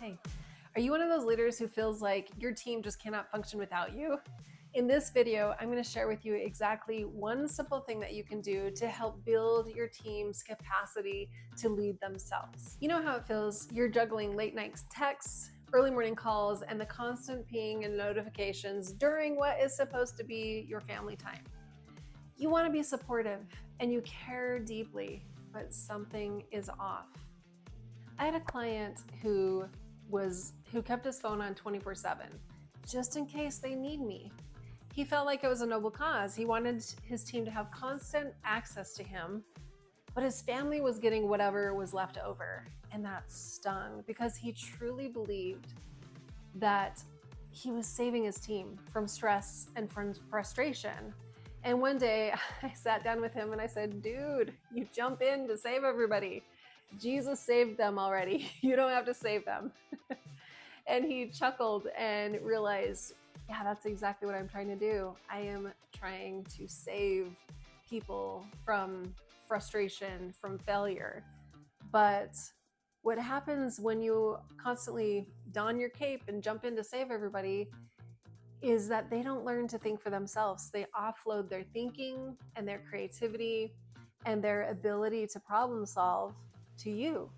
Hey, are you one of those leaders who feels like your team just cannot function without you? In this video, I'm going to share with you exactly one simple thing that you can do to help build your team's capacity to lead themselves. You know how it feels? You're juggling late night texts, early morning calls, and the constant ping and notifications during what is supposed to be your family time. You want to be supportive and you care deeply, but something is off. I had a client who kept his phone on 24/7, just in case they need me. He felt like it was a noble cause. He wanted his team to have constant access to him, but his family was getting whatever was left over. And that stung because he truly believed that he was saving his team from stress and from frustration. And one day I sat down with him and I said, dude, you jump in to save everybody. Jesus saved them already. You don't have to save them. And he chuckled and realized, yeah, that's exactly what I'm trying to do. I am trying to save people from frustration, from failure. But what happens when you constantly don your cape and jump in to save everybody is that they don't learn to think for themselves. They offload their thinking and their creativity and their ability to problem solve to you.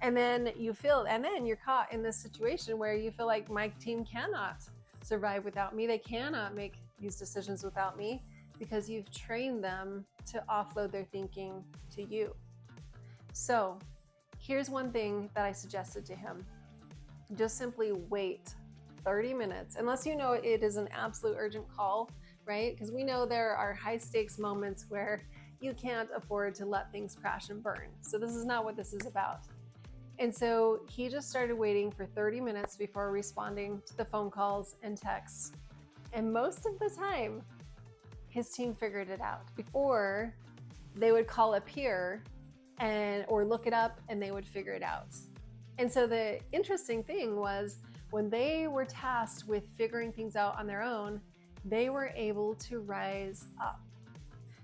And then you're caught in this situation where you feel like my team cannot survive without me. They cannot make these decisions without me because you've trained them to offload their thinking to you. So here's one thing that I suggested to him. Just simply wait 30 minutes, unless you know it is an absolute urgent call, right? Because we know there are high stakes moments where you can't afford to let things crash and burn. So this is not what this is about. And so he just started waiting for 30 minutes before responding to the phone calls and texts. And most of the time, his team figured it out. Before, they would call a peer or look it up and they would figure it out. And so the interesting thing was when they were tasked with figuring things out on their own, they were able to rise up.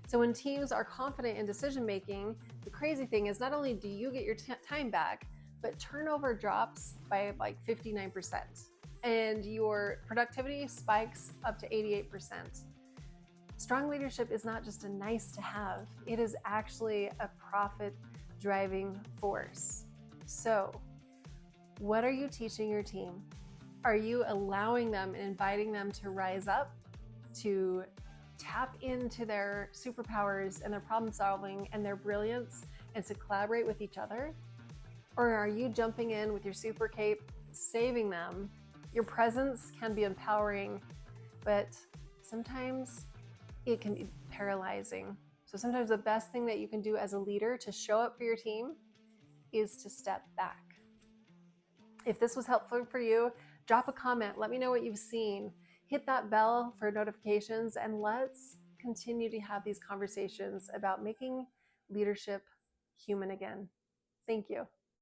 So when teams are confident in decision making, the crazy thing is not only do you get your time back, but turnover drops by like 59%, and your productivity spikes up to 88%. Strong leadership is not just a nice to have, it is actually a profit driving force. So what are you teaching your team? Are you allowing them and inviting them to rise up, to tap into their superpowers and their problem solving and their brilliance and to collaborate with each other? Or are you jumping in with your super cape, saving them? Your presence can be empowering, but sometimes it can be paralyzing. So sometimes the best thing that you can do as a leader to show up for your team is to step back. If this was helpful for you, drop a comment. Let me know what you've seen. Hit that bell for notifications, and let's continue to have these conversations about making leadership human again. Thank you.